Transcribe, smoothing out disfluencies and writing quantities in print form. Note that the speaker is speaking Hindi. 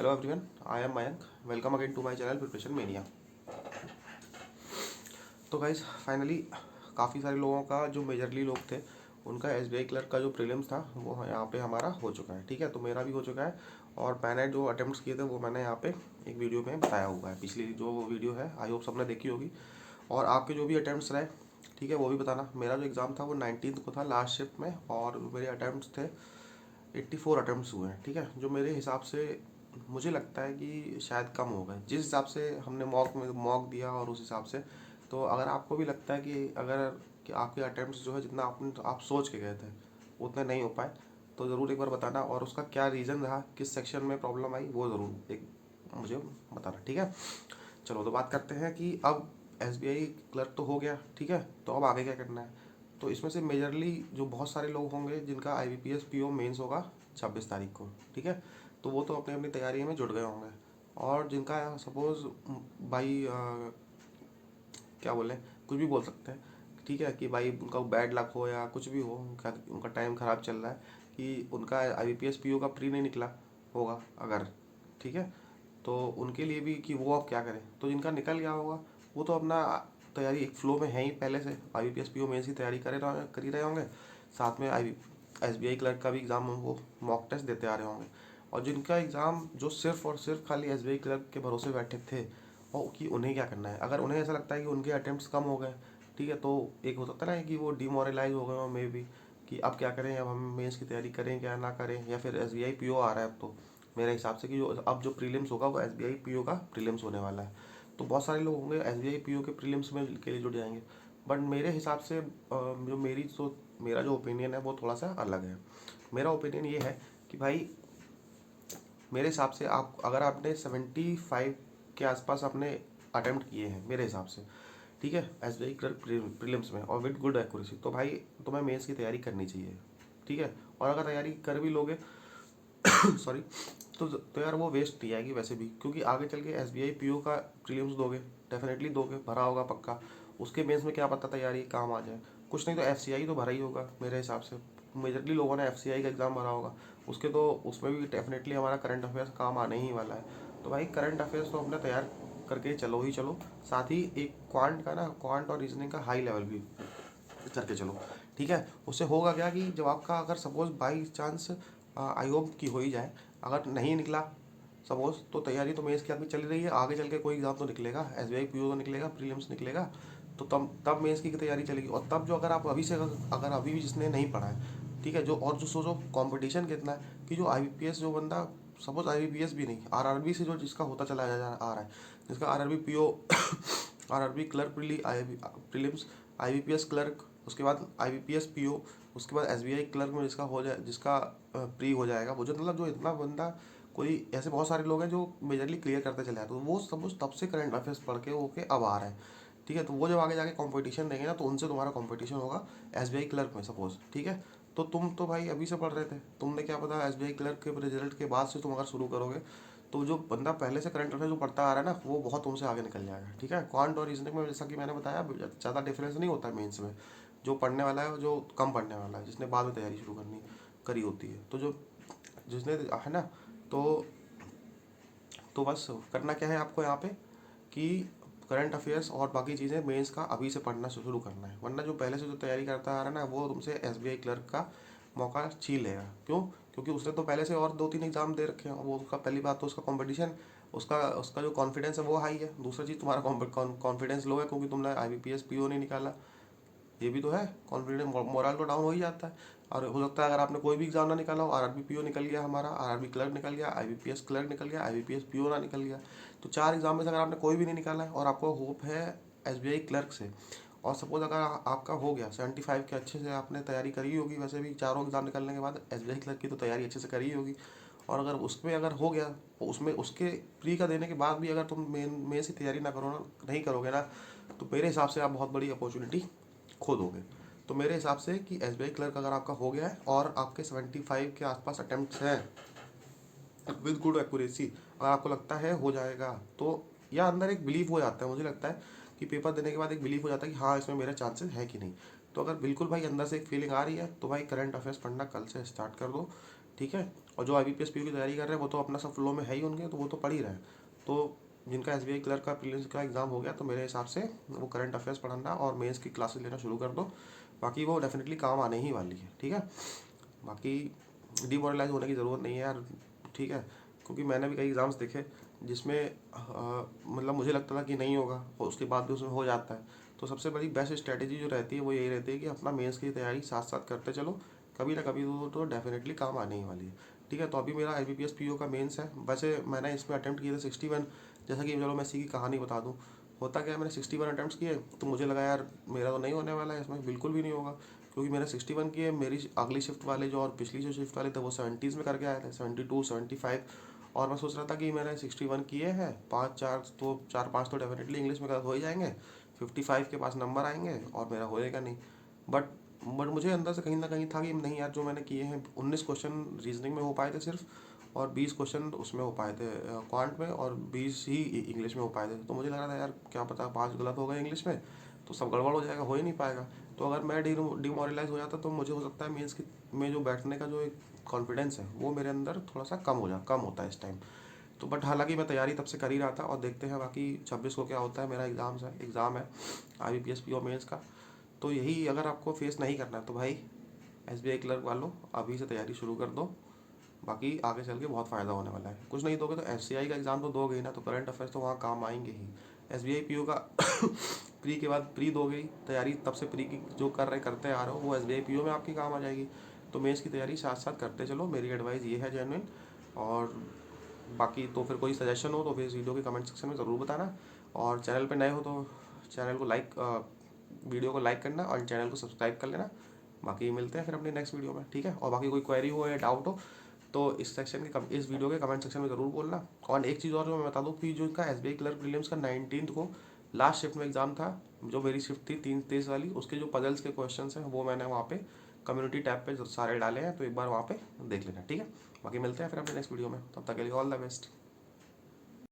Hello everyone, I am Mayank. Welcome again to my channel preparation mania. तो गाइस फाइनली काफ़ी सारे लोगों का जो मेजरली लोग थे उनका एसबीआई क्लर्क का जो प्रीलिम्स था वो यहाँ पे हमारा हो चुका है। ठीक है, तो मेरा भी हो चुका है और मैंने जो अटेम्प्ट्स किए थे वो मैंने यहाँ पे एक वीडियो में बताया हुआ है। पिछली जो वीडियो है आई होप सबने देखी होगी। और आपके जो भी अटेम्प्ट्स रहे, ठीक है, वो भी बताना। मेरा जो एग्ज़ाम था वो 19 को था लास्ट शिफ्ट में, और मेरे अटेम्प्ट्स थे 84 अटेम्प्ट्स हुए हैं। ठीक है, जो मेरे हिसाब से मुझे लगता है कि शायद कम हो गए जिस हिसाब से हमने मॉक दिया, और उस हिसाब से। तो अगर आपको भी लगता है कि अगर कि आपके अटेम्प्ट्स जो है जितना आप सोच के गए थे उतने नहीं हो पाए, तो ज़रूर एक बार बताना, और उसका क्या रीज़न रहा, किस सेक्शन में प्रॉब्लम आई, वो ज़रूर एक मुझे बताना। ठीक है, चलो तो बात करते हैं कि अब एसबीआई क्लर्क तो हो गया। ठीक है, तो अब आगे क्या करना है। तो इसमें से मेजरली जो बहुत सारे लोग होंगे जिनका आईबीपीएस पीओ मेंस होगा 26 तारीख को। ठीक है, तो वो तो अपनी अपनी तैयारी में जुट गए होंगे। और जिनका सपोज़ भाई क्या बोलें, कुछ भी बोल सकते हैं, ठीक है, कि भाई उनका बैड लक हो या कुछ भी हो, उनका टाइम ख़राब चल रहा है कि उनका आईबीपीएस पीओ का प्री नहीं निकला होगा अगर। ठीक है, तो उनके लिए भी कि वो अब क्या करें। तो जिनका निकल गया होगा वो तो अपना तैयारी एक फ्लो में है ही, पहले से आईबीपीएस पीओ मेंस की तैयारी कर ही रहे होंगे। साथ में एसबीआई क्लर्क का भी एग्ज़ाम वो मॉक टेस्ट देते आ रहे होंगे। और जिनका एग्ज़ाम जो सिर्फ और सिर्फ खाली एसबीआई क्लर्क के भरोसे बैठे थे, और कि उन्हें क्या करना है, अगर उन्हें ऐसा लगता है कि उनके अटेम्प्ट्स कम हो गए, ठीक है, तो एक हो सकता है ना कि वो डिमोरलाइज हो गए हो मे बी, कि अब क्या करें, अब हम मेंस की तैयारी करें क्या ना करें, या फिर एसबीआई पीओ आ रहा है अब तो मेरे हिसाब से कि जो अब जो प्रीलिम्स होगा वो एसबीआई पीओ का प्रीलिम्स होने वाला है। तो बहुत सारे लोग होंगे एसबीआई पीओ के प्रीलिम्स में के लिए जुड़ जाएंगे। बट मेरे हिसाब से जो मेरा जो ओपिनियन है वो थोड़ा सा अलग है। मेरा ओपिनियन ये है कि भाई मेरे हिसाब से आप अगर आपने 75 के आसपास आपने अटेम्प्ट किए हैं मेरे हिसाब से, ठीक है, एसबीआई क्लर्क प्रीलिम्स में और विद गुड एक्यूरेसी, तो भाई तुम्हें मेंस की तैयारी करनी चाहिए। ठीक है, और अगर तैयारी कर भी लोगे सॉरी, तो यार वो वेस्ट नहीं आएगी वैसे भी, क्योंकि आगे चल के एसबीआई पीओ का प्रीलिम्स दोगे, डेफिनेटली दोगे, भरा होगा पक्का। उसके बेस में क्या पता तैयारी काम आ जाए। कुछ नहीं तो एफसीआई तो भरा ही होगा मेरे हिसाब से। मेजरली लोगों ने एफसीआई का एग्ज़ाम भरा होगा, उसके तो उसमें भी डेफिनेटली हमारा करंट अफेयर्स काम आने ही वाला है। तो भाई करंट अफेयर्स तो अपना तैयार करके चलो ही चलो। साथ ही एक क्वांट और रीजनिंग का हाई लेवल भी करके चलो। ठीक है, उससे होगा क्या कि जब आपका अगर suppose by chance I hope की हो ही जाए, अगर नहीं निकला सपोज, तो तैयारी तो मेंस की आपकी चल रही है, आगे चल के कोई एग्जाम तो निकलेगा, एसबीआई पीओ तो निकलेगा, प्रीलिम्स निकलेगा। तो तब मेंस की तैयारी चलेगी। और तब जो अगर आप अभी से अगर अभी भी जिसने नहीं पढ़ा है, ठीक है, जो और जो सोचो कंपटीशन कितना है कि जो आईबीपीएस जो बंदा सपोज आईबीपीएस भी नहीं, आरआरबी से जो जिसका होता चला आ रहा है, जिसका RRB PO RRB clerk prelims, IBPS clerk, उसके बाद आईबीपीएस पीओ, उसके बाद एसबीआई क्लर्क में जिसका हो जाए, जिसका प्री हो जाएगा, वो जो मतलब जो इतना बंदा, कोई ऐसे बहुत सारे लोग हैं जो मेजरली क्लियर करते चले आते हैं, तो वो सपोज तब से करंट अफेयर्स पढ़ के होके अब आ रहे हैं। ठीक है, तो वो जब आगे जाके कंपटीशन देंगे ना, तो उनसे तुम्हारा कंपटीशन होगा एसबीआई क्लर्क में सपोज। ठीक है, तो तुम तो भाई अभी से पढ़ रहे थे, तुमने क्या पता एसबीआई क्लर्क के रिजल्ट के बाद से तुम अगर शुरू करोगे, तो जो बंदा पहले से करंट अफेयर जो पढ़ता आ रहा है ना, वो बहुत तुमसे आगे निकल जाएगा। ठीक है, क्वांट और रीजनिंग में जैसा कि मैंने बताया ज़्यादा डिफरेंस नहीं होता है मेंस में। जो पढ़ने वाला है, जो कम पढ़ने वाला है, जिसने बाद में तैयारी शुरू करी होती है, तो जो जिसने है ना, तो बस करना क्या है आपको यहाँ पे कि करंट अफेयर्स और बाकी चीज़ें मेंस का अभी से पढ़ना शुरू करना है, वरना जो पहले से जो तैयारी करता आ रहा है ना, वो तुमसे एसबीआई क्लर्क का मौका छीन लेगा। क्यों? क्योंकि उसने तो पहले से और 2-3 एग्जाम दे रखे हैं, वो उसका पहली बात तो उसका कंपटीशन, उसका उसका जो कॉन्फिडेंस है वो हाई है। दूसरी चीज़ तुम्हारा कॉन्फिडेंस लो है क्योंकि तुमने आईबीपीएस पीओ नहीं निकाला, ये भी तो है। कॉन्फिडेंस मोरल तो डाउन हो ही जाता है। और हो सकता है अगर आपने कोई भी एग्जाम ना निकाला हो, आरआरबी पीओ निकल गया हमारा, आरआरबी क्लर्क निकल गया, आईबीपीएस क्लर्क निकल गया, आईबीपीएस पीओ ना निकल गया, तो 4 एग्जाम में से अगर आपने कोई भी नहीं निकाला है और आपको होप है एसबीआई क्लर्क से, और सपोज अगर आपका हो गया 75 के, अच्छे से आपने तैयारी करी होगी, वैसे भी चारों एग्जाम निकलने के बाद एसबीआई क्लर्क की तो तैयारी अच्छे से करी होगी, और अगर उसमें अगर हो गया, तो उसमें उसके प्री का देने के बाद भी अगर तुम मेन से तैयारी ना करो ना, नहीं करोगे ना, तो मेरे हिसाब से आप बहुत बड़ी अपॉर्चुनिटी खो दोगे। तो मेरे हिसाब से कि एसबीआई क्लर्क अगर आपका हो गया है और आपके 75 के आसपास अटेम्प्ट्स हैं विद गुड एक्यूरेसी, अगर आपको लगता है हो जाएगा, तो या अंदर एक बिलीव हो जाता है, मुझे लगता है कि पेपर देने के बाद एक बिलीव हो जाता है कि हाँ इसमें मेरे चांसेस है कि नहीं। तो अगर बिल्कुल भाई अंदर से एक फीलिंग आ रही है, तो भाई करंट अफेयर्स पढ़ना कल से स्टार्ट कर दो। ठीक है, और जो IBPS PO की तैयारी कर रहे हैं वो तो अपना सब फ्लो में है ही उनके, तो वो तो पढ़ ही रहे हैं। तो जिनका SBI क्लर्क का प्रीलिम्स का एग्ज़ाम हो गया, तो मेरे हिसाब से वो करंट अफेयर्स पढ़ना और मेंस की क्लासेस लेना शुरू कर दो। बाकी वो डेफिनेटली काम आने ही वाली है, ठीक है। बाकी डिमोरलाइज होने की ज़रूरत नहीं है यार, ठीक है। क्योंकि मैंने भी कई एग्ज़ाम्स देखे जिसमें मतलब मुझे लगता था कि नहीं होगा और उसके बाद भी उसमें हो जाता है। तो सबसे बड़ी बेस्ट स्ट्रैटेजी जो रहती है वो यही रहती है कि अपना मेंस की तैयारी साथ साथ करते चलो, कभी ना कभी तो डेफिनेटली काम आने ही वाली है, ठीक है। तो अभी मेरा IBPS PO का मेंस है। वैसे मैंने इसमें अटैम्प्ट किए थे 61। जैसा कि चलो मैं इसी की कहानी बता दूँ। होता क्या है, मैंने 61 अटैम्प्ट किए, तो मुझे लगा यार मेरा तो नहीं होने वाला है इसमें, बिल्कुल भी नहीं होगा। क्योंकि मैंने 61 किए, मेरी अगली शिफ्ट वाले जो और पिछली जो शिफ्ट वाले थे वो 70s में करके आए थे, 72 75। और मैं सोच रहा था कि मैंने 61 किए हैं, 4 5 तो डेफिनेटली इंग्लिश में कर हो ही जाएंगे, 55 के पास नंबर आएंगे और मेरा होएगा नहीं। बट मुझे अंदर से कहीं ना कहीं था कि नहीं यार, जो मैंने किए हैं 19 क्वेश्चन रीजनिंग में हो पाए थे सिर्फ, और 20 क्वेश्चन उसमें हो पाए थे क्वांट में, और 20 ही इंग्लिश में हो पाए थे। तो मुझे लग रहा था यार क्या पता 5 गलत हो गए इंग्लिश में तो सब गड़बड़ हो जाएगा, हो ही नहीं पाएगा। तो अगर मैं डिमोरलाइज हो जाता तो मुझे हो सकता है मीन्स की में जो बैठने का जो एक कॉन्फिडेंस है वो मेरे अंदर थोड़ा सा कम होता है इस टाइम। तो बट हालांकि मैं तैयारी तब से कर ही रहा था, और देखते हैं बाकी 26 को क्या होता है। मेरा एग्ज़ाम है IBPS PO मेंस का। तो यही, अगर आपको फेस नहीं करना है तो भाई SBI क्लर्क वालों अभी से तैयारी शुरू कर दो। बाकी आगे चल के बहुत फ़ायदा होने वाला है। कुछ नहीं दोगे तो FCI का एग्ज़ाम तो दोगे ही ना, तो करंट अफेयर्स तो वहाँ काम आएंगे ही। SBI PO का प्री के बाद प्री दोगे ही तैयारी, तब से प्री की जो करते आ रहे हो वो SBI PO में आपकी काम आ जाएगी। तो मेंस की तैयारी साथ साथ करते चलो, मेरी एडवाइस ये है जेन्युइन। और बाकी तो फिर कोई सजेशन हो तो फिर इस वीडियो के कमेंट सेक्शन में ज़रूर बताना। और चैनल पे नए हो तो चैनल को वीडियो को लाइक करना और चैनल को सब्सक्राइब कर लेना। बाकी मिलते हैं फिर अपने नेक्स्ट वीडियो में, ठीक है। और बाकी कोई क्वेरी हो या डाउट हो तो इस वीडियो के कमेंट सेक्शन में ज़रूर बोलना। और एक चीज़ और जो मैं बता दूँ कि जो इनका SBI क्लर्क प्रीलिम्स का 19 को लास्ट शिफ्ट में एग्ज़ाम था, जो मेरी शिफ्ट थी 3 23 वाली, उसके जो पजल्स के क्वेश्चन हैं वो मैंने वहाँ पे कम्युनिटी टैब पे सारे डाले हैं, तो एक बार वहाँ पे देख लेना, ठीक है। बाकी मिलते हैं फिर अपने नेक्स्ट वीडियो में, तब तक के लिए ऑल द बेस्ट।